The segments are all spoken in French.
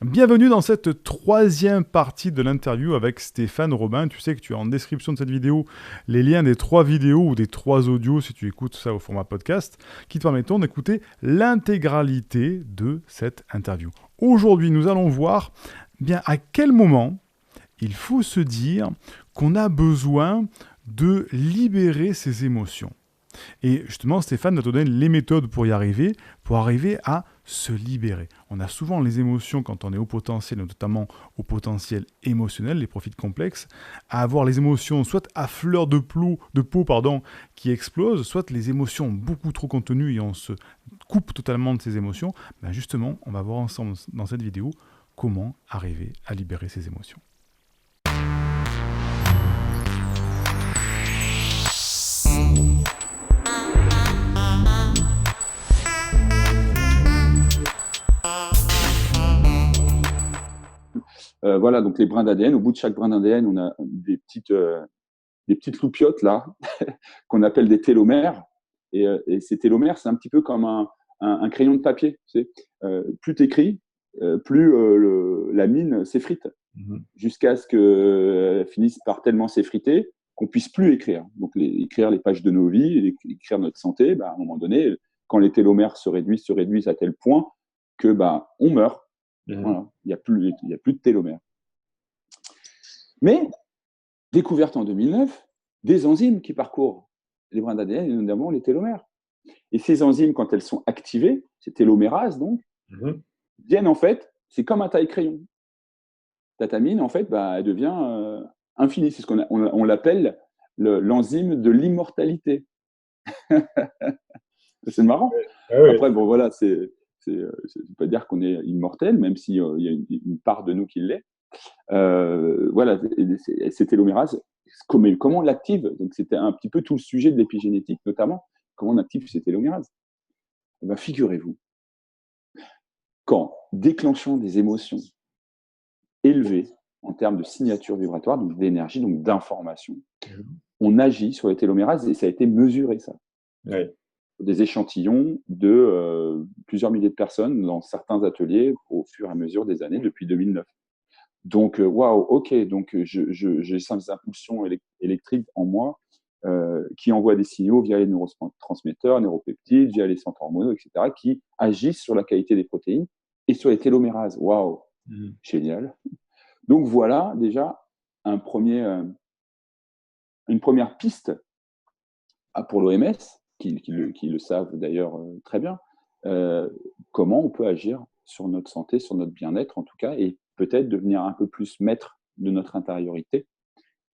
Bienvenue dans cette troisième partie de l'interview avec Stéphane Robin. Tu sais que tu as en description de cette vidéo les liens des 3 vidéos ou des 3 audios si tu écoutes ça au format podcast qui te permettront d'écouter l'intégralité de cette interview. Aujourd'hui, nous allons voir bien à quel moment il faut se dire qu'on a besoin de libérer ses émotions. Et justement, Stéphane va te donner les méthodes pour y arriver, pour arriver à se libérer. On a souvent les émotions quand on est au potentiel, notamment au potentiel émotionnel, les profils complexes, à avoir les émotions soit à fleur de peau, qui explosent, soit les émotions beaucoup trop contenues et on se coupe totalement de ces émotions. Ben justement, on va voir ensemble dans cette vidéo comment arriver à libérer ces émotions. Voilà, donc les brins d'ADN, au bout de chaque brin d'ADN, on a des petites loupiottes là, qu'on appelle des télomères. Et ces télomères, c'est un petit peu comme un crayon de papier. Tu sais. Plus tu écris, plus la mine s'effrite, jusqu'à ce qu'elle finisse par tellement s'effriter qu'on puisse plus écrire. Donc écrire les pages de nos vies, écrire notre santé, à un moment donné, quand les télomères se réduisent à tel point que on meurt. Voilà, il n'y a plus de télomères. Mais, découverte en 2009, des enzymes qui parcourent les brins d'ADN, et notamment les télomères. Et ces enzymes, quand elles sont activées, ces télomérases, donc, viennent en fait, c'est comme un taille-crayon. Ta mine, en fait, elle devient infinie. C'est ce on l'appelle l'enzyme de l'immortalité. C'est marrant. Oui. Après, bon, voilà, ça ne veut pas dire qu'on est immortel, même s'il y a une part de nous qui l'est. Voilà, ces télomérase, comment on l'active? Donc, c'était un petit peu tout le sujet de l'épigénétique, notamment, comment on active ces télomérases. Figurez-vous, qu'en déclenchant des émotions élevées en termes de signature vibratoire, donc d'énergie, donc d'information, on agit sur les télomérases et ça a été mesuré, ça. Oui. Des échantillons de plusieurs milliers de personnes dans certains ateliers au fur et à mesure des années depuis 2009. Donc, waouh, ok, donc j'ai ces impulsions électriques en moi qui envoient des signaux via les neurotransmetteurs, neuropeptides, via les centres hormonaux, etc., qui agissent sur la qualité des protéines et sur les télomérases. Waouh, génial. Donc, voilà déjà une première piste pour l'OMS, qui le savent d'ailleurs très bien, comment on peut agir sur notre santé, sur notre bien-être en tout cas, et peut-être devenir un peu plus maître de notre intériorité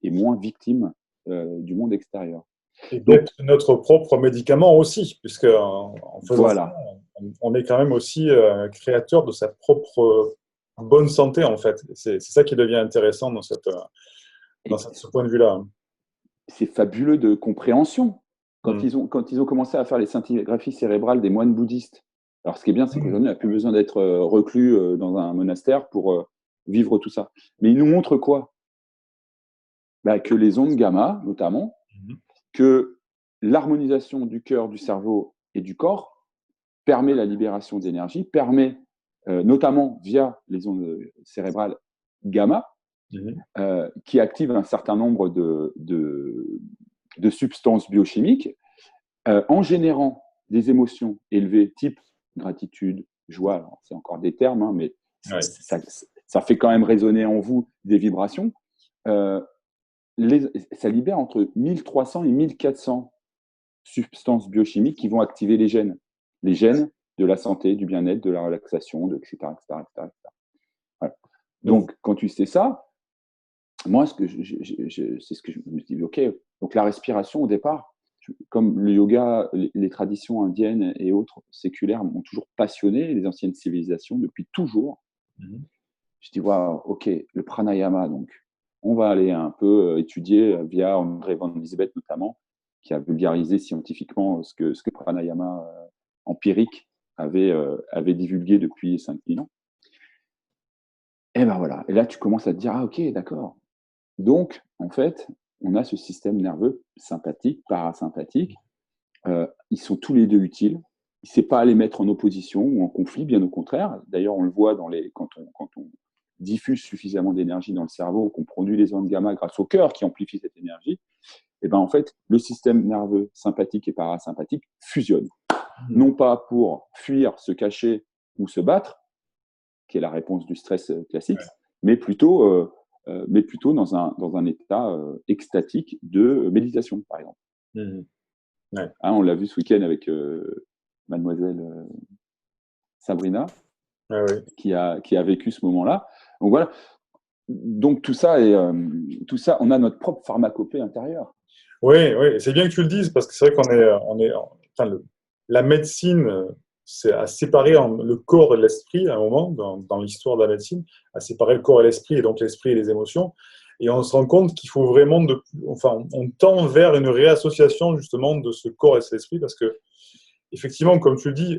et moins victime du monde extérieur. Et d'être notre propre médicament aussi, puisque en faisant Voilà. ça, on est quand même aussi créateur de sa propre bonne santé, en fait. C'est ça qui devient intéressant dans ce point de vue-là. C'est fabuleux de compréhension. Quand ils ont commencé à faire les scintigraphies cérébrales des moines bouddhistes, alors ce qui est bien, c'est qu'aujourd'hui, on n'a plus besoin d'être reclus dans un monastère pour vivre tout ça. Mais ils nous montrent quoi? Que les ondes gamma, notamment, que l'harmonisation du cœur, du cerveau et du corps permet la libération d'énergie, permet, notamment via les ondes cérébrales gamma, qui activent un certain nombre de substances biochimiques, en générant des émotions élevées, type gratitude, joie. Alors, c'est encore des termes, mais ça fait quand même résonner en vous des vibrations. Ça libère entre 1300 et 1400 substances biochimiques qui vont activer les gènes de la santé, du bien-être, de la relaxation, etc., etc., etc. Voilà. Donc, quand tu sais ça, moi, c'est ce que je me dis, ok, donc la respiration au départ, comme le yoga, les traditions indiennes et autres séculaires m'ont toujours passionné, les anciennes civilisations depuis toujours. Je dis, waouh, ok, le pranayama, donc, on va aller un peu étudier via André Van Lisbeth notamment, qui a vulgarisé scientifiquement ce que pranayama empirique avait divulgué depuis 5000 ans. Et voilà. Et là, tu commences à te dire, ah ok, d'accord. Donc, en fait, on a ce système nerveux sympathique, parasympathique. Ils sont tous les deux utiles. ne sait pas les mettre en opposition ou en conflit, bien au contraire. D'ailleurs, on le voit quand on diffuse suffisamment d'énergie dans le cerveau, qu'on produit les ondes gamma grâce au cœur qui amplifie cette énergie, et ben en fait, le système nerveux sympathique et parasympathique fusionnent. Non pas pour fuir, se cacher ou se battre, qui est la réponse du stress classique, mais plutôt dans un état extatique de méditation, par exemple. Ouais. Hein, on l'a vu ce week-end avec mademoiselle Sabrina, qui a vécu ce moment-là. Donc voilà. Donc tout ça, on a notre propre pharmacopée intérieure. Oui, c'est bien que tu le dises, parce que c'est vrai la médecine a séparé le corps et l'esprit à un moment, dans l'histoire de la médecine, a séparé le corps et l'esprit, et donc l'esprit et les émotions. Et on se rend compte qu'il faut vraiment, on tend vers une réassociation justement de ce corps et cet esprit, parce que, effectivement, comme tu le dis,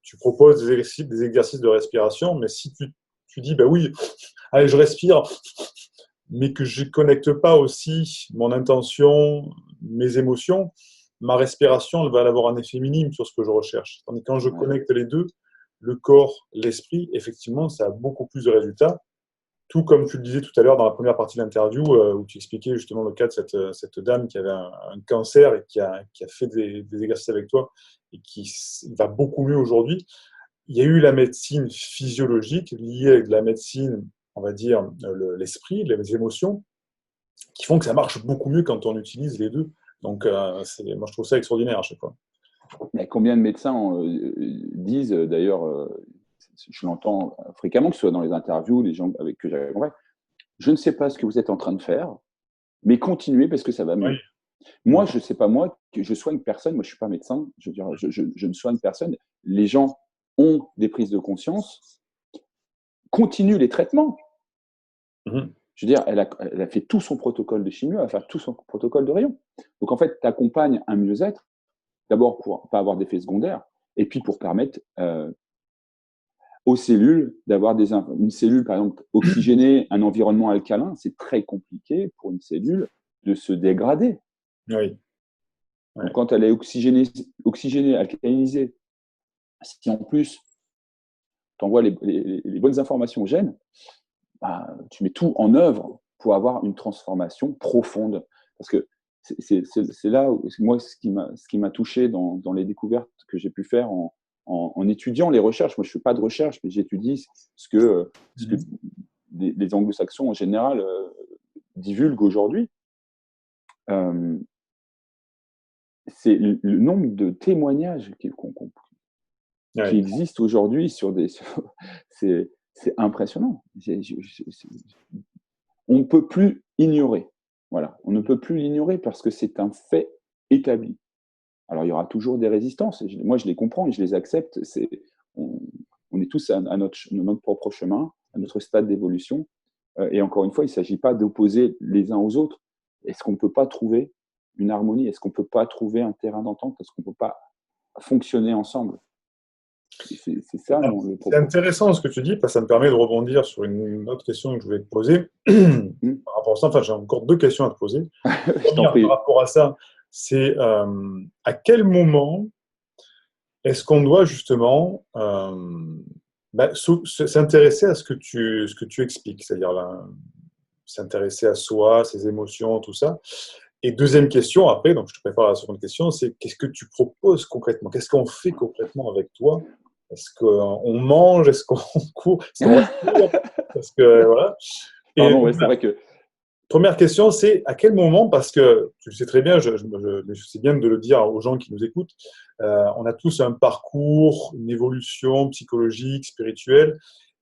tu proposes des exercices de respiration, mais si tu dis, bah oui, allez, je respire, mais que je ne connecte pas aussi mon intention, mes émotions, ma respiration, elle va avoir un effet minime sur ce que je recherche. Tandis que quand je connecte les deux, le corps, l'esprit, effectivement, ça a beaucoup plus de résultats. Tout comme tu le disais tout à l'heure dans la première partie de l'interview, où tu expliquais justement le cas de cette dame qui avait un cancer et qui a fait des exercices avec toi et qui va beaucoup mieux aujourd'hui. Il y a eu la médecine physiologique liée avec la médecine, on va dire, l'esprit, les émotions, qui font que ça marche beaucoup mieux quand on utilise les deux. Donc, moi, je trouve ça extraordinaire à chaque fois. Mais combien de médecins disent, d'ailleurs, je l'entends fréquemment, que ce soit dans les interviews, les gens avec que j'accompagne, je ne sais pas ce que vous êtes en train de faire, mais continuez parce que ça va mieux. Oui. Moi, je ne sais pas, moi, que je soigne personne, moi je ne suis pas médecin, je ne soigne personne. Les gens ont des prises de conscience, continuent les traitements. Je veux dire, elle a fait tout son protocole de chimio, elle va faire tout son protocole de rayon. Donc en fait, tu accompagnes un mieux-être, d'abord pour ne pas avoir d'effets secondaires, et puis pour permettre aux cellules d'avoir une cellule, par exemple, oxygénée, un environnement alcalin. C'est très compliqué pour une cellule de se dégrader. Oui. Donc, quand elle est oxygénée, alcalinisée, si en plus tu envoies les bonnes informations aux gènes, bah, tu mets tout en œuvre pour avoir une transformation profonde. Parce que c'est là où, moi, ce qui m'a touché dans les découvertes que j'ai pu faire en étudiant les recherches. Moi, je ne fais pas de recherche, mais j'étudie ce que les anglo-saxons en général divulguent aujourd'hui. C'est le nombre de témoignages qui existent aujourd'hui c'est impressionnant. On ne peut plus ignorer. Voilà. On ne peut plus l'ignorer parce que c'est un fait établi. Alors, il y aura toujours des résistances. Moi, je les comprends et je les accepte. On est tous à notre propre chemin, à notre stade d'évolution. Et encore une fois, il ne s'agit pas d'opposer les uns aux autres. Est-ce qu'on ne peut pas trouver une harmonie? Est-ce qu'on ne peut pas trouver un terrain d'entente? Est-ce qu'on ne peut pas fonctionner ensemble? C'est ça, le propos. C'est intéressant ce que tu dis, parce que ça me permet de rebondir sur une autre question que je voulais te poser. Par rapport à ça, enfin, j'ai encore deux questions à te poser. Par rapport à ça, c'est à quel moment est-ce qu'on doit justement s'intéresser à ce que tu expliques, c'est-à-dire s'intéresser à soi, ses émotions, tout ça. Et deuxième question, après, donc je te prépare à la seconde question, c'est qu'est-ce que tu proposes concrètement? Qu'est-ce qu'on fait concrètement avec toi? Est-ce qu'on mange? Est-ce qu'on court? Est-ce qu'on respire? Parce que, voilà. Pardon, c'est vrai que... Première question, c'est à quel moment, parce que tu le sais très bien, je sais bien de le dire aux gens qui nous écoutent, on a tous un parcours, une évolution psychologique, spirituelle,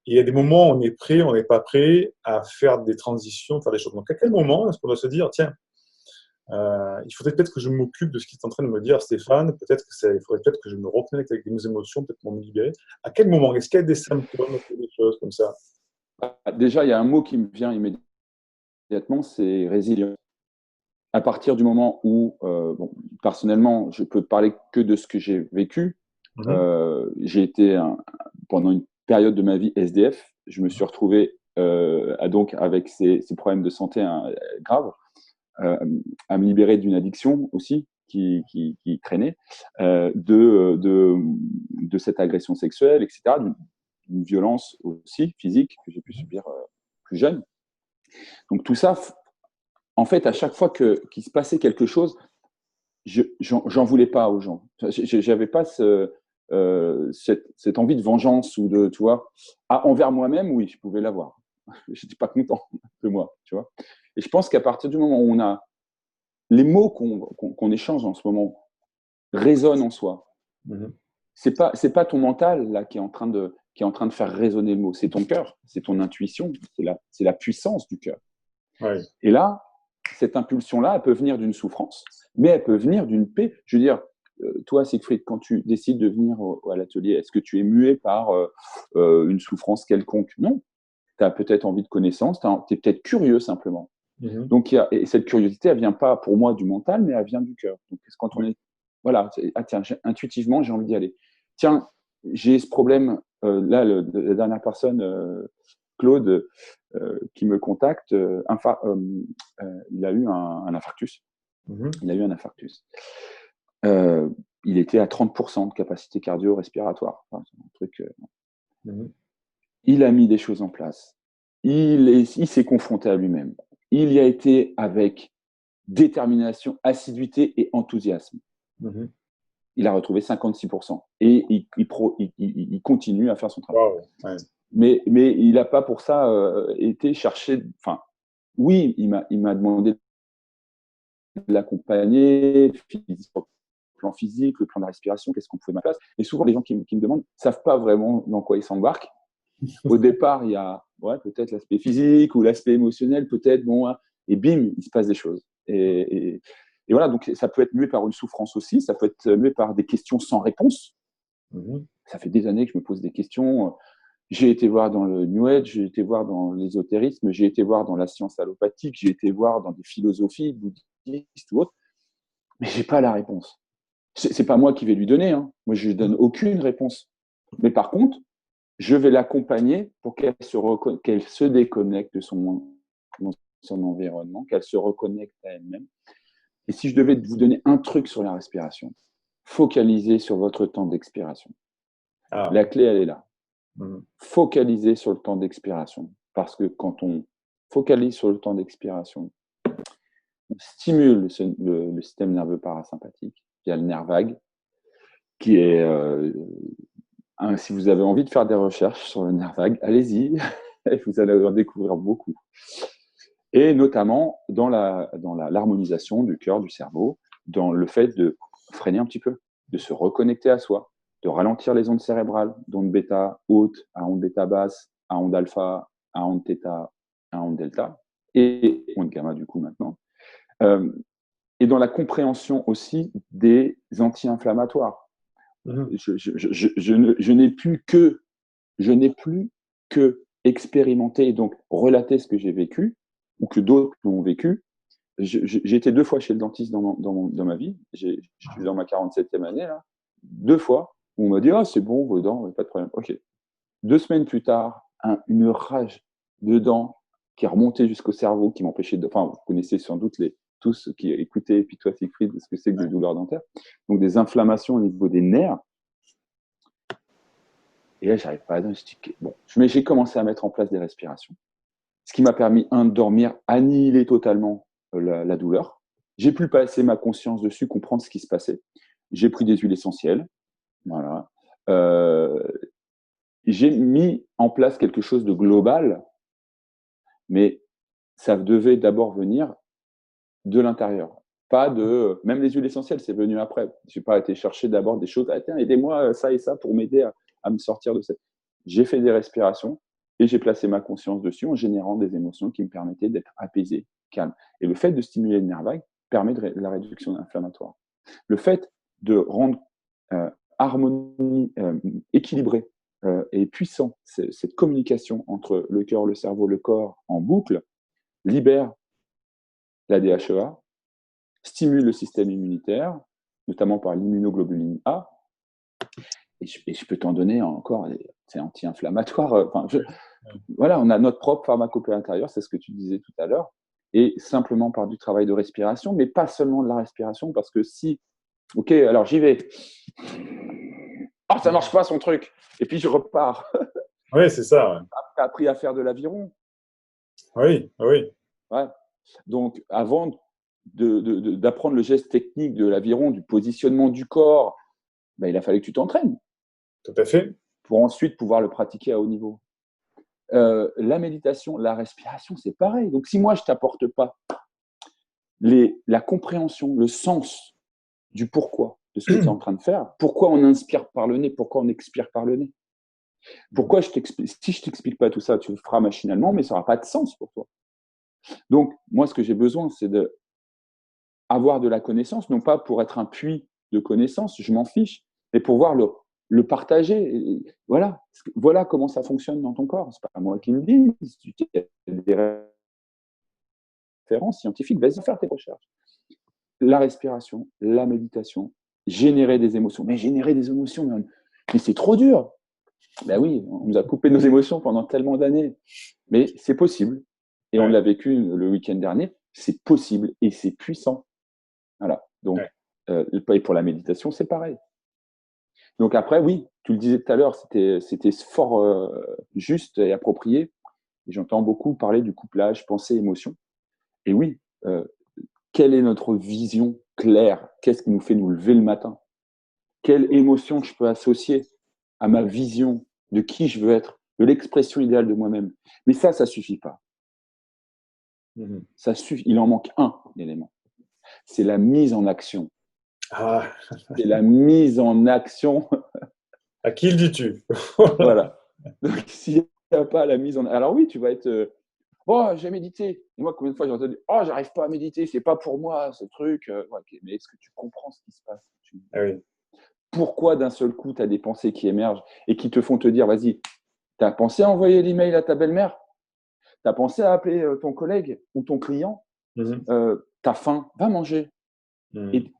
et il y a des moments où on est prêt, on n'est pas prêt à faire des transitions, faire des choses. Donc à quel moment est-ce qu'on doit se dire, tiens, il faudrait peut-être que je m'occupe de ce qu'il est en train de me dire Stéphane, il faudrait peut-être que je me reconnecte avec mes émotions, peut-être pour me libérer. À quel moment? Est-ce qu'il y a des symptômes, des choses comme ça? Déjà, il y a un mot qui me vient immédiatement, c'est résilience. À partir du moment où, personnellement, je peux parler que de ce que j'ai vécu. J'ai été pendant une période de ma vie SDF. Je me suis retrouvé donc avec ces problèmes de santé graves, à me libérer d'une addiction aussi, qui traînaient, de cette agression sexuelle, etc., d'une violence aussi physique que j'ai pu subir plus jeune. Donc tout ça, en fait, à chaque fois qu'il se passait quelque chose, j'en voulais pas aux gens. J'avais pas cette envie de vengeance ou de, tu vois, envers moi-même, oui, je pouvais l'avoir. J'étais pas content de moi, tu vois. Et je pense qu'à partir du moment où on a les mots qu'on échange en ce moment résonnent en soi. C'est pas ton mental là qui est en train de faire résonner le mot. C'est ton cœur, c'est ton intuition, c'est la puissance du cœur. Ouais. Et là, cette impulsion-là, elle peut venir d'une souffrance, mais elle peut venir d'une paix. Je veux dire, toi, Siegfried, quand tu décides de venir à l'atelier, est-ce que tu es muet par une souffrance quelconque? Non. Tu as peut-être envie de connaissance, tu es peut-être curieux simplement. Donc, et cette curiosité, elle vient pas pour moi du mental, mais elle vient du cœur. Donc, quand on est, voilà, tiens, intuitivement, j'ai envie d'y aller. Tiens, j'ai ce problème, là, la dernière personne, Claude, qui me contacte, il a eu un infarctus. Il a eu un infarctus. Il était à 30% de capacité cardio-respiratoire. Enfin, c'est un truc. Il a mis des choses en place. Il s'est confronté à lui-même. Il y a été avec détermination, assiduité et enthousiasme. Il a retrouvé 56%. Et il continue à faire son travail. Wow. Ouais. Mais il n'a pas pour ça été chercher. Enfin, oui, il m'a demandé de l'accompagner, le plan physique, le plan de respiration, qu'est-ce qu'on pouvait mettre en place. Et souvent, les gens qui me demandent ne savent pas vraiment dans quoi ils s'embarquent. Au départ, il y a peut-être l'aspect physique ou l'aspect émotionnel, peut-être, et bim, il se passe des choses. Et voilà, donc ça peut être mué par une souffrance aussi, ça peut être mué par des questions sans réponse. Ça fait des années que je me pose des questions. J'ai été voir dans le New Age, j'ai été voir dans l'ésotérisme, j'ai été voir dans la science allopathique, j'ai été voir dans des philosophies bouddhistes ou autres, mais j'ai pas la réponse. C'est pas moi qui vais lui donner, hein. Moi, je lui donne aucune réponse. Mais par contre, je vais l'accompagner pour qu'elle se déconnecte de son environnement, qu'elle se reconnecte à elle-même. Et si je devais vous donner un truc sur la respiration, focalisez sur votre temps d'expiration. La clé, elle est là. Focalisez sur le temps d'expiration. Parce que quand on focalise sur le temps d'expiration, on stimule le système nerveux parasympathique via le nerf vague, qui est... si vous avez envie de faire des recherches sur le nerf vague, allez-y, vous allez en découvrir beaucoup. Et notamment dans l'harmonisation du cœur, du cerveau, dans le fait de freiner un petit peu, de se reconnecter à soi, de ralentir les ondes cérébrales, d'ondes bêta hautes à ondes bêta basses, à ondes alpha, à ondes theta, à ondes delta, et ondes gamma du coup maintenant. Et dans la compréhension aussi des anti-inflammatoires. Je n'ai plus que expérimenter et donc relater ce que j'ai vécu ou que d'autres l'ont vécu. J'ai été 2 fois chez le dentiste dans ma vie. Je suis dans ma 47e année, là. 2 fois où on m'a dit « Ah, c'est bon, vos dents, pas de problème. » Ok. 2 semaines plus tard, une rage de dents qui est remontée jusqu'au cerveau, qui m'empêchait de... Enfin, vous connaissez sans doute tous ceux qui écoutaient, et puis toi, Siegfried, ce que c'est que des douleurs dentaires. Donc, des inflammations au niveau des nerfs. Et là, j'arrive pas à diagnostiquer. Bon, mais j'ai commencé à mettre en place des respirations, ce qui m'a permis, de dormir, annihiler totalement la douleur. J'ai pu passer ma conscience dessus, comprendre ce qui se passait. J'ai pris des huiles essentielles. Voilà. J'ai mis en place quelque chose de global, mais ça devait d'abord venir de l'intérieur. Pas de... Même les huiles essentielles, c'est venu après. Je n'ai pas été chercher d'abord des choses. Tiens, aidez-moi ça et ça pour m'aider à me sortir de cette... J'ai fait des respirations et j'ai placé ma conscience dessus en générant des émotions qui me permettaient d'être apaisé, calme. Et le fait de stimuler le nerf vague permet de la réduction inflammatoire. Le fait de rendre équilibré et puissant cette communication entre le cœur, le cerveau, le corps en boucle libère la DHEA, stimule le système immunitaire, notamment par l'immunoglobuline A. Et je peux t'en donner encore, c'est anti-inflammatoire. Voilà, on a notre propre pharmacopée intérieure, c'est ce que tu disais tout à l'heure. et simplement par du travail de respiration, mais pas seulement de la respiration, parce que si, ok, alors j'y vais, oh, ça marche pas son truc, et puis je repars. Oui, c'est ça. Ouais. Tu as appris à faire de l'aviron. Oui, oui, Ouais. Donc, avant d'apprendre le geste technique de l'aviron, du positionnement du corps, ben, il a fallu que tu t'entraînes tout à fait. pour ensuite pouvoir le pratiquer à haut niveau. La méditation, la respiration, c'est pareil. Donc, si moi, je ne t'apporte pas la compréhension, le sens du pourquoi de ce que tu es en train de faire, pourquoi on inspire par le nez, pourquoi on expire par le nez, pourquoi si je ne t'explique pas tout ça, tu le feras machinalement, mais ça n'aura pas de sens pour toi. Donc, moi, ce que j'ai besoin, c'est d'avoir de la connaissance, non pas pour être un puits de connaissances, je m'en fiche, mais pour voir le partager. Et voilà comment ça fonctionne dans ton corps. C'est pas moi qui me dis. Si tu as des références scientifiques, vas-y faire tes recherches. La respiration, la méditation, générer des émotions. Mais générer des émotions, mais c'est trop dur. Ben oui, on nous a coupé nos émotions pendant tellement d'années. Mais c'est possible. Et on l'a vécu le week-end dernier. C'est possible et c'est puissant. Voilà. Donc, et pour la méditation, c'est pareil. Donc après, oui, tu le disais tout à l'heure, c'était fort juste et approprié. Et j'entends beaucoup parler du couplage pensée-émotion. Et oui, quelle est notre vision claire? Qu'est-ce qui nous fait nous lever le matin? Quelle émotion je peux associer à ma vision de qui je veux être, de l'expression idéale de moi-même? Mais ça suffit pas. Ça suffit. Il en manque un élément. C'est la mise en action. Ah. C'est la mise en action. À qui le dis-tu? Voilà. Donc, s'il n'y a pas la mise en action, alors oui, tu vas être oh, j'ai médité. Et moi, combien de fois j'ai entendu oh, j'arrive pas à méditer, c'est pas pour moi ce truc. Ouais, okay. Mais est-ce que tu comprends ce qui se passe? Oui. Pourquoi d'un seul coup, tu as des pensées qui émergent et qui te font te dire vas-y, tu as pensé à envoyer l'email à ta belle-mère? Tu as pensé à appeler ton collègue ou ton client? Tu as faim, va manger. Et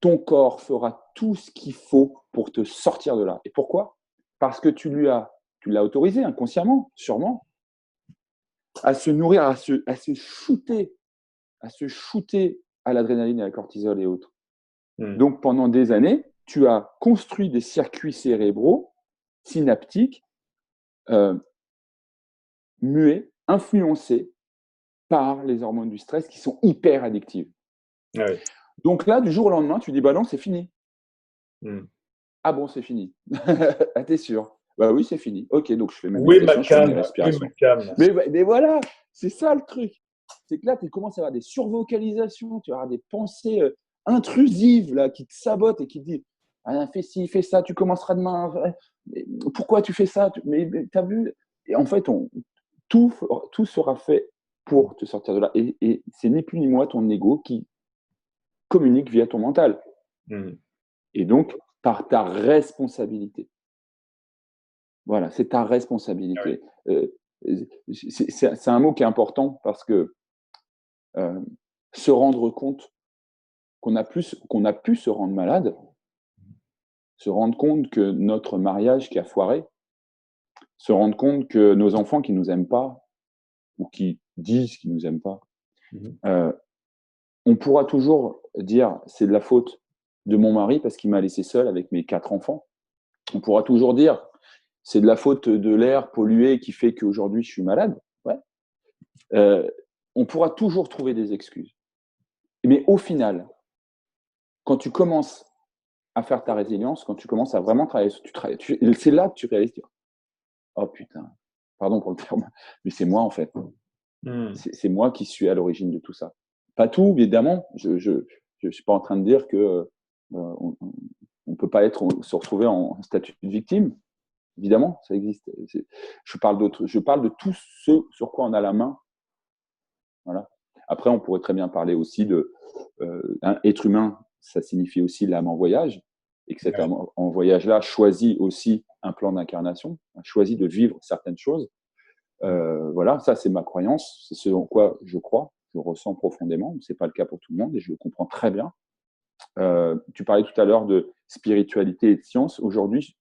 ton corps fera tout ce qu'il faut pour te sortir de là. Et pourquoi? Parce que tu l'as autorisé inconsciemment, sûrement, à se nourrir, à se shooter à l'adrénaline et à la cortisol et autres. Donc, pendant des années, tu as construit des circuits cérébraux synaptiques muets, influencés par les hormones du stress qui sont hyper addictives. Ah oui. Donc là, du jour au lendemain, tu dis bah non, c'est fini. Ah bon, c'est fini. Ah, t'es sûr? Bah oui, c'est fini. Ok, donc je fais mes méditations, je fais mes respirations. Mais voilà, c'est ça le truc. C'est que là, tu commences à avoir des survocalisations, tu vas avoir des pensées intrusives là, qui te sabotent et qui te disent ah, fais ci, fais ça, tu commenceras demain. Pourquoi tu fais ça? Mais t'as vu? Et en fait, tout sera fait pour te sortir de là. Et c'est ni plus ni moins ton ego qui communique via ton mental. Et donc, par ta responsabilité. Voilà, c'est ta responsabilité. C'est un mot qui est important parce que se rendre compte qu'on a pu se rendre malade, se rendre compte que notre mariage qui a foiré, se rendre compte que nos enfants qui nous aiment pas ou qui disent qu'ils nous aiment pas, on pourra toujours dire c'est de la faute de mon mari parce qu'il m'a laissé seul avec mes 4 enfants. On pourra toujours dire c'est de la faute de l'air pollué qui fait qu'aujourd'hui je suis malade. Ouais. On pourra toujours trouver des excuses. Mais au final, quand tu commences à faire ta résilience, quand tu commences à vraiment travailler, c'est là que tu réalises, oh putain, pardon pour le terme, mais c'est moi en fait. C'est moi qui suis à l'origine de tout ça. Pas tout, évidemment. Je suis pas en train de dire que on peut pas se retrouver en statut de victime. Évidemment, ça existe. Je parle de tout ce sur quoi on a la main. Voilà. Après, on pourrait très bien parler aussi de être humain. Ça signifie aussi l'âme en voyage, et que cet âme en voyage-là choisit aussi un plan d'incarnation, choisit de vivre certaines choses. Voilà, ça c'est ma croyance, c'est ce en quoi je crois, je ressens profondément. C'est pas le cas pour tout le monde et je le comprends très bien. Tu parlais tout à l'heure de spiritualité et de science. Aujourd'hui,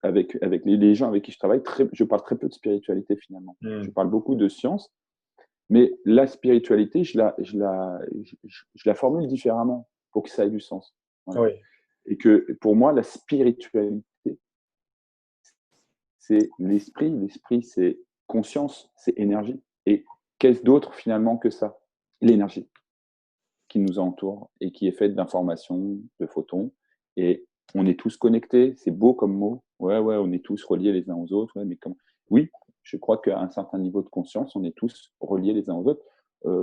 avec les gens avec qui je travaille, je parle très peu de spiritualité finalement. Je parle beaucoup de science Mais la spiritualité, je la formule différemment pour que ça ait du sens. Voilà. Oui. Et que pour moi, la spiritualité, c'est l'esprit. L'esprit, c'est conscience, c'est énergie. Et qu'est-ce d'autre finalement que ça? L'énergie qui nous entoure et qui est faite d'informations, de photons. Et on est tous connectés. C'est beau comme mot. Ouais, on est tous reliés les uns aux autres. Ouais, mais oui, je crois qu'à un certain niveau de conscience, on est tous reliés les uns aux autres.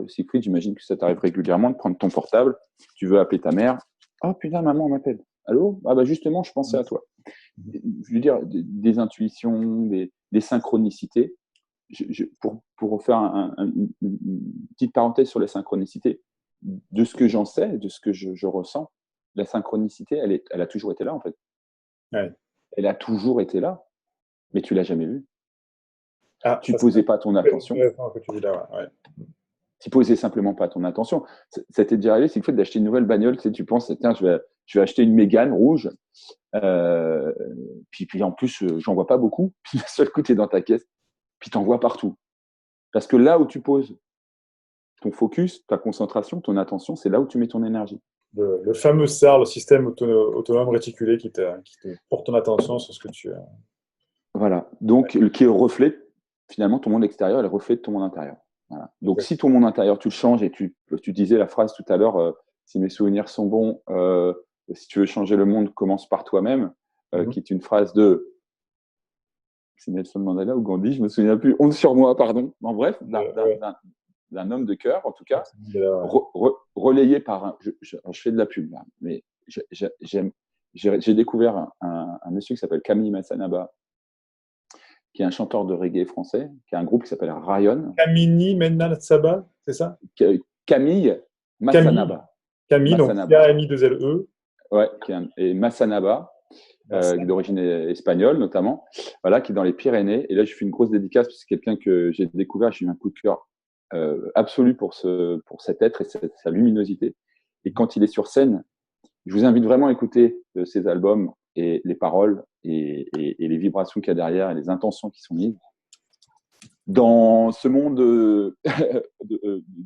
Siegfried, j'imagine que ça t'arrive régulièrement de prendre ton portable, tu veux appeler ta mère. Ah putain, maman m'appelle. Allô? Ah bah justement, je pensais à toi. Je veux dire, des intuitions, des synchronicités. Pour faire une petite parenthèse sur les synchronicités, de ce que j'en sais, de ce que je ressens, la synchronicité, elle a toujours été là en fait. Ouais. Elle a toujours été là, mais tu l'as jamais vue. Ah, Tu posais pas ton attention. Que tu dis là, ouais. Tu posais simplement pas ton attention. Ça t'est déjà arrivé, c'est le fait d'acheter une nouvelle bagnole, tu sais, tu penses, tiens, je vais acheter une Mégane rouge, puis en plus, j'en vois pas beaucoup, puis d'un seul coup, tu es dans ta caisse, puis tu en vois partout. Parce que là où tu poses ton focus, ta concentration, ton attention, c'est là où tu mets ton énergie. Le fameux SAR, le système autonome réticulé qui te porte ton attention sur ce que tu... Voilà. Donc, qui est le reflet, finalement, ton monde extérieur est le reflet de ton monde intérieur. Voilà. Donc, si ton monde intérieur, tu le changes, et tu disais la phrase tout à l'heure, si mes souvenirs sont bons, si tu veux changer le monde, commence par toi-même, qui est une phrase de... C'est Nelson Mandela ou Gandhi, je me souviens plus. Honte sur moi, pardon. En bref, d'un homme de cœur, en tout cas, relayé par je fais de la pub là, mais j'ai découvert un monsieur qui s'appelle Camille Massanaba, qui est un chanteur de reggae français, qui a un groupe qui s'appelle Ryan. Camille Massanaba, c'est ça? Camille Massanaba. Camille, donc K-M-I-2-L-E. Ouais, et Massanaba, d'origine espagnole notamment, voilà, qui est dans les Pyrénées. Et là, je fais une grosse dédicace parce que c'est quelqu'un que j'ai découvert, j'ai eu un coup de cœur absolu pour cet être et sa luminosité. Et quand il est sur scène, je vous invite vraiment à écouter ses albums et les paroles et les vibrations qu'il y a derrière et les intentions qui sont mises. Dans ce monde de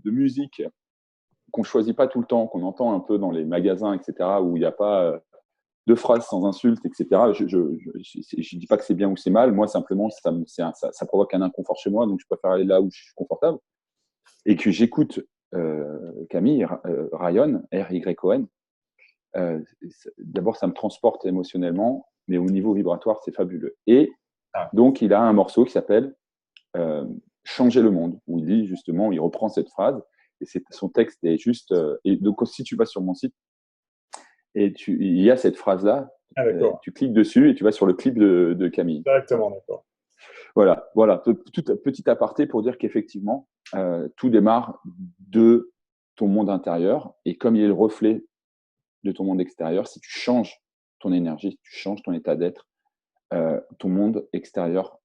musique qu'on ne choisit pas tout le temps, qu'on entend un peu dans les magasins, etc., où il n'y a pas de phrases sans insultes, etc., je ne dis pas que c'est bien ou c'est mal. Moi, simplement, ça provoque un inconfort chez moi, donc je préfère aller là où je suis confortable. Et que j'écoute Camille Ryan, R-Y-O-N, d'abord, ça me transporte émotionnellement, mais au niveau vibratoire, c'est fabuleux. Et donc, il a un morceau qui s'appelle Changer le monde, où il dit justement, il reprend cette phrase, et son texte est juste... et donc, si tu vas sur mon site, et il y a cette phrase-là, tu cliques dessus et tu vas sur le clip de Camille. Directement, d'accord. Voilà, petit aparté pour dire qu'effectivement, tout démarre de ton monde intérieur, et comme il est le reflet de ton monde extérieur, si tu changes ton énergie, si tu changes ton état d'être, ton monde extérieur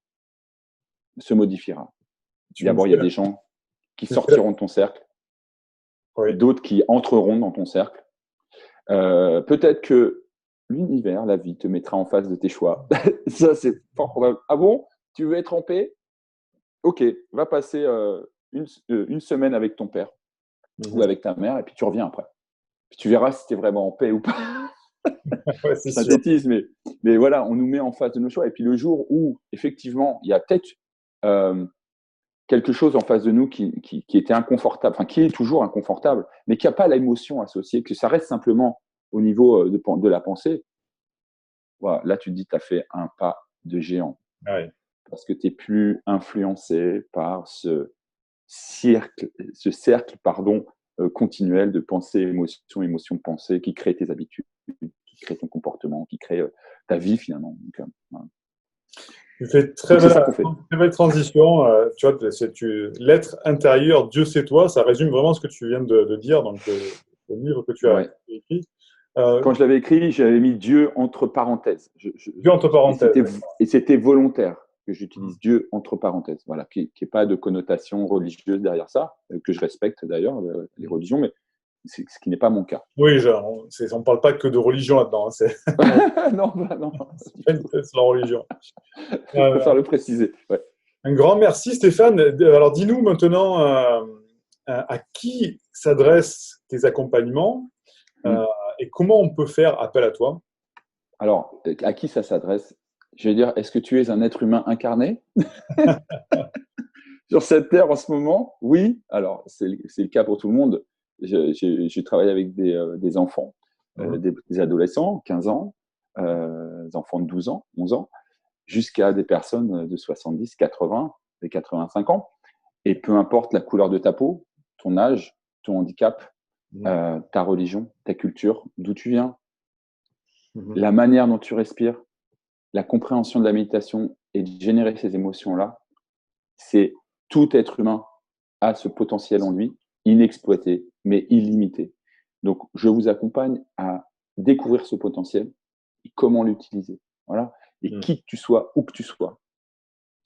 se modifiera. D'abord, il y a des gens qui sortiront de ton cercle, d'autres qui entreront dans ton cercle. Peut-être que l'univers, la vie, te mettra en face de tes choix. Ça, c'est fort probable. Ah bon? Tu veux être en paix? Ok, va passer une semaine avec ton père ou avec ta mère, et puis tu reviens après. Puis tu verras si tu es vraiment en paix ou pas. Ouais, c'est synthétise, mais voilà, on nous met en face de nos choix. Et puis le jour où, effectivement, il y a peut-être quelque chose en face de nous qui était inconfortable, enfin qui est toujours inconfortable, mais qui n'a pas l'émotion associée, que ça reste simplement au niveau de la pensée, voilà, là tu te dis, tu as fait un pas de géant. Ouais. Parce que tu n'es plus influencé par ce cercle continuel de pensée, émotion, pensée, qui crée tes habitudes, qui crée ton comportement, qui crée ta vie finalement. Donc, voilà. Tu fais très belle transition. Tu vois, l'être intérieur, Dieu c'est toi, ça résume vraiment ce que tu viens de dire dans le livre que tu as écrit. Quand je l'avais écrit, j'avais mis Dieu entre parenthèses. Dieu entre parenthèses. Et c'était volontaire que j'utilise Dieu entre parenthèses. Voilà, qu'il n'y ait pas de connotation religieuse derrière ça, que je respecte d'ailleurs, les religions, mais ce qui n'est pas mon cas. Oui, on ne parle pas que de religion là-dedans. Non. C'est la religion. Je préfère le préciser. Ouais. Un grand merci, Stéphane. Alors, dis-nous maintenant à qui s'adressent tes accompagnements et comment on peut faire appel à toi. Alors, à qui ça s'adresse? Je vais dire, est-ce que tu es un être humain incarné sur cette terre en ce moment? Oui. Alors, c'est le cas pour tout le monde. Je travaille avec des enfants, des adolescents, 15 ans, des enfants de 12 ans, 11 ans, jusqu'à des personnes de 70, 80 et 85 ans. Et peu importe la couleur de ta peau, ton âge, ton handicap, ta religion, ta culture, d'où tu viens, la manière dont tu respires, la compréhension de la méditation et de générer ces émotions-là, c'est tout être humain a ce potentiel en lui, inexploité, mais illimité. Donc, je vous accompagne à découvrir ce potentiel et comment l'utiliser. Voilà. Et qui que tu sois, où que tu sois,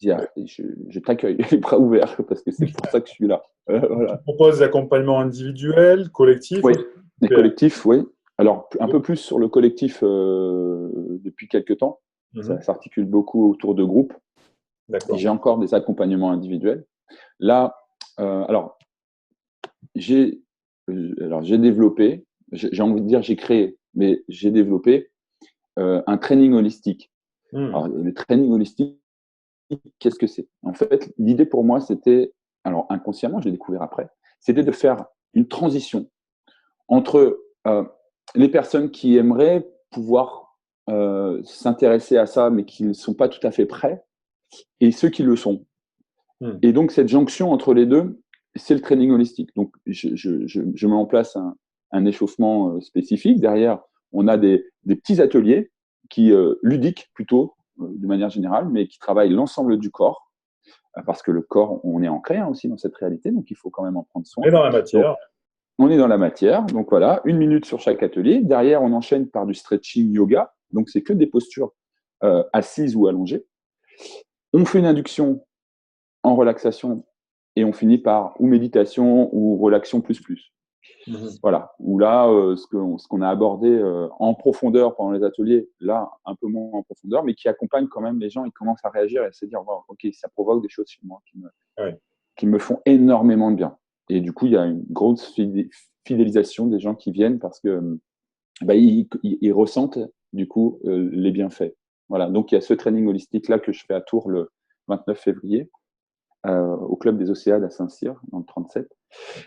je t'accueille les bras ouverts parce que c'est pour ça que je suis là. Voilà. Tu proposes des accompagnements individuels, collectifs? Oui, les collectifs, oui. Alors, un peu plus sur le collectif depuis quelques temps. Ça s'articule beaucoup autour de groupes. J'ai encore des accompagnements individuels. Là, alors, j'ai développé, j'ai envie de dire j'ai créé, mais j'ai développé un training holistique. Alors, le training holistique, qu'est-ce que c'est? En fait, l'idée pour moi, c'était, alors inconsciemment, je l'ai découvert après, c'était de faire une transition entre les personnes qui aimeraient pouvoir s'intéresser à ça, mais qui ne sont pas tout à fait prêts, et ceux qui le sont. Et donc, cette jonction entre les deux, c'est le training holistique. Donc, je mets en place un échauffement spécifique. Derrière, on a des petits ateliers qui ludiques plutôt, de manière générale, mais qui travaillent l'ensemble du corps, parce que le corps, on est ancré aussi dans cette réalité, donc il faut quand même en prendre soin. Et dans la matière. Donc, on est dans la matière, donc voilà, 1 minute sur chaque atelier. Derrière, on enchaîne par du stretching yoga, donc c'est que des postures assises ou allongées. On fait une induction en relaxation et on finit par ou méditation ou relaxation plus. Voilà, où là, ce qu'on a abordé en profondeur pendant les ateliers, là, un peu moins en profondeur, mais qui accompagne quand même les gens, ils commencent à réagir et à se dire, wow, ok, ça provoque des choses chez moi qui me font énormément de bien. Et du coup, il y a une grosse fidélisation des gens qui viennent parce que ils ressentent du coup les bienfaits. Voilà, donc il y a ce training holistique là que je fais à Tours le 29 février au club des Océades à Saint-Cyr dans le 37.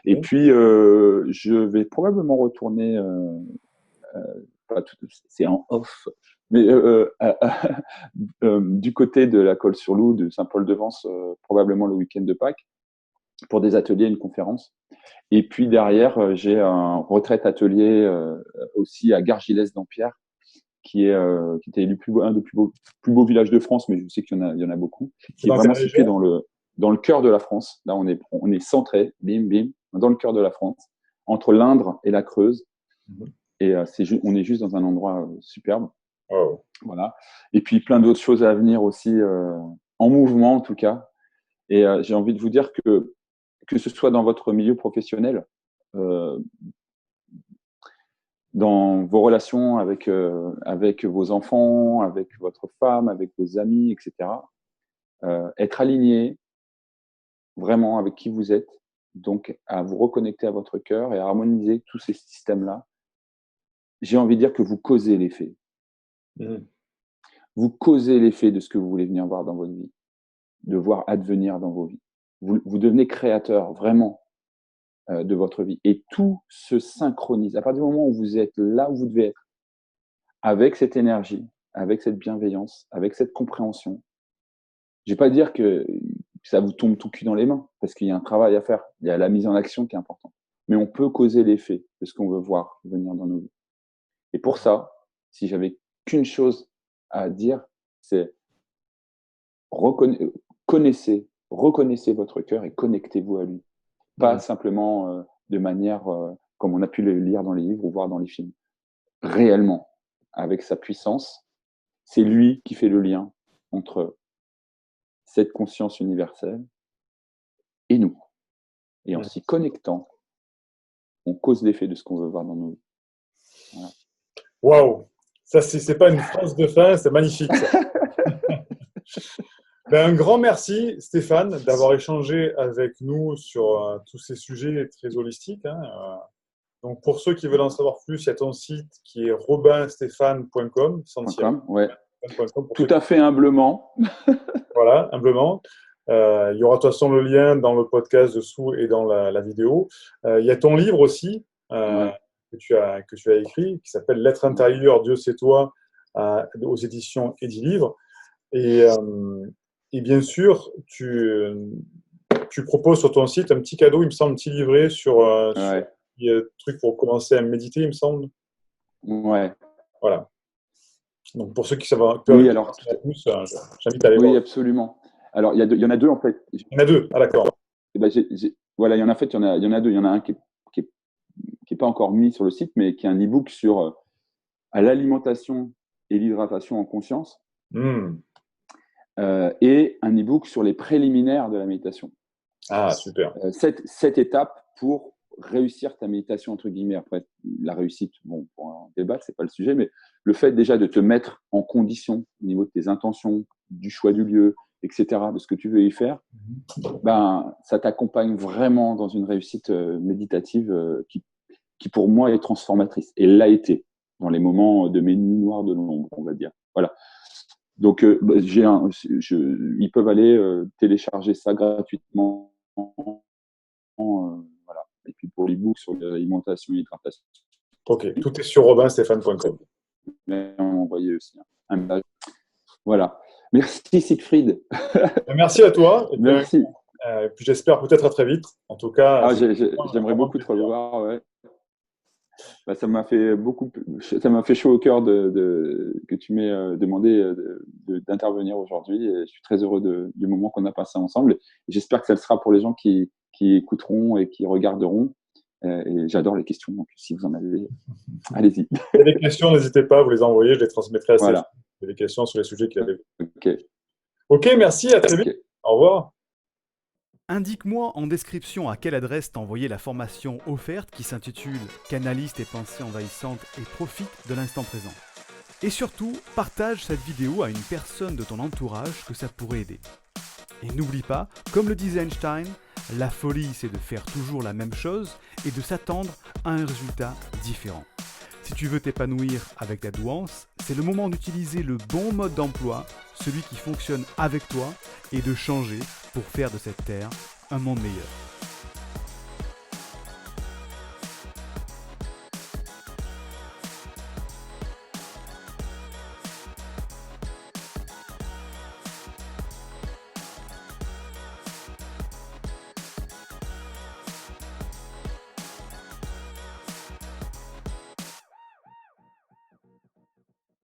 Et puis je vais probablement retourner, c'est en off, mais du côté de la Colle-sur-Loup, de Saint-Paul-de-Vence, probablement le week-end de Pâques, pour des ateliers, une conférence. Et puis derrière, j'ai un retraite atelier aussi à Gargilès-Dampierre, qui était élu un des plus beaux villages de France, mais je sais qu'il y en a beaucoup, qui est vraiment situé dans le cœur de la France. Là, on est centré, bim, bim, dans le cœur de la France, entre l'Indre et la Creuse. Et on est juste dans un endroit superbe. Oh. Voilà. Et puis, plein d'autres choses à venir aussi, en mouvement en tout cas. Et j'ai envie de vous dire que ce soit dans votre milieu professionnel, dans vos relations avec vos enfants, avec votre femme, avec vos amis, etc. Être aligné vraiment avec qui vous êtes, donc à vous reconnecter à votre cœur et à harmoniser tous ces systèmes-là. J'ai envie de dire que vous causez l'effet. Vous causez l'effet de ce que vous voulez venir voir dans votre vie, de voir advenir dans vos vies. Vous devenez créateur vraiment de votre vie. Et tout se synchronise. À partir du moment où vous êtes là où vous devez être, avec cette énergie, avec cette bienveillance, avec cette compréhension, je ne vais pas dire que ça vous tombe tout cul dans les mains, parce qu'il y a un travail à faire. Il y a la mise en action qui est importante. Mais on peut causer l'effet de ce qu'on veut voir venir dans nos vies. Et pour ça, si j'avais qu'une chose à dire, c'est reconnaissez votre cœur et connectez-vous à lui. Pas simplement de manière comme on a pu le lire dans les livres ou voir dans les films. Réellement, avec sa puissance, c'est lui qui fait le lien entre cette conscience universelle et nous. Et en s'y connectant, on cause l'effet de ce qu'on veut voir dans nos vies. Voilà. Waouh! Ça, c'est pas une phrase de fin, c'est magnifique. Ça. Un grand merci, Stéphane, d'avoir échangé avec nous sur tous ces sujets très holistiques. Hein. Donc, pour ceux qui veulent en savoir plus, il y a ton site qui est robinstéphane.com, sans tiret. Ouais. Tout à fait humblement. Voilà, humblement. Il y aura de toute façon le lien dans le podcast dessous et dans la vidéo. Il y a ton livre aussi que tu as écrit, qui s'appelle L'être intérieur, Dieu c'est toi, aux éditions Edilivre. Et bien sûr, tu proposes sur ton site un petit cadeau, il me semble, un petit livret sur un truc pour commencer à méditer, il me semble. Ouais. Voilà. Donc, pour ceux qui savent plus, j'invite à aller voir. Oui, absolument. Alors, il y en a deux, en fait. Il y en a deux, d'accord. Voilà, il y en a deux. Il y en a un qui est pas encore mis sur le site, mais qui est un e-book sur à l'alimentation et l'hydratation en conscience. Et un e-book sur les préliminaires de la méditation. Ah, super. 7 étapes pour réussir ta méditation, entre guillemets. Après, la réussite, bon, pour en débattre, c'est pas le sujet, mais le fait déjà de te mettre en condition au niveau de tes intentions, du choix du lieu, etc., de ce que tu veux y faire, ça t'accompagne vraiment dans une réussite méditative qui, pour moi, est transformatrice. Et l'a été dans les moments de mes nuits noires de l'ombre, on va dire. Voilà. Donc, ils peuvent aller télécharger ça gratuitement. Voilà. Et puis pour l'e-book sur l'alimentation et l'hydratation. Ok, tout est sur robinstéphane.com. Mais on m'a envoyé aussi un message. Voilà. Merci Siegfried. Merci à toi. Merci. Puis j'espère peut-être à très vite. En tout cas, j'aimerais beaucoup te revoir. Ouais. Ça m'a fait chaud au cœur que tu m'aies demandé d'intervenir aujourd'hui. Et je suis très heureux du moment qu'on a passé ensemble. Et j'espère que ça le sera pour les gens qui écouteront et qui regarderont. Et j'adore les questions, donc si vous en avez, allez-y. Si vous avez des questions, n'hésitez pas à vous les envoyer, je les transmettrai à Stéphane. Voilà. Il y a des questions sur les sujets qu'il avait. Ok, merci, à très vite. Au revoir. Indique-moi en description à quelle adresse t'envoyer la formation offerte qui s'intitule « Canalise tes pensées envahissantes et profite de l'instant présent ». Et surtout, partage cette vidéo à une personne de ton entourage que ça pourrait aider. Et n'oublie pas, comme le disait Einstein, la folie c'est de faire toujours la même chose et de s'attendre à un résultat différent. Si tu veux t'épanouir avec ta douance, c'est le moment d'utiliser le bon mode d'emploi, celui qui fonctionne avec toi, et de changer pour faire de cette terre un monde meilleur.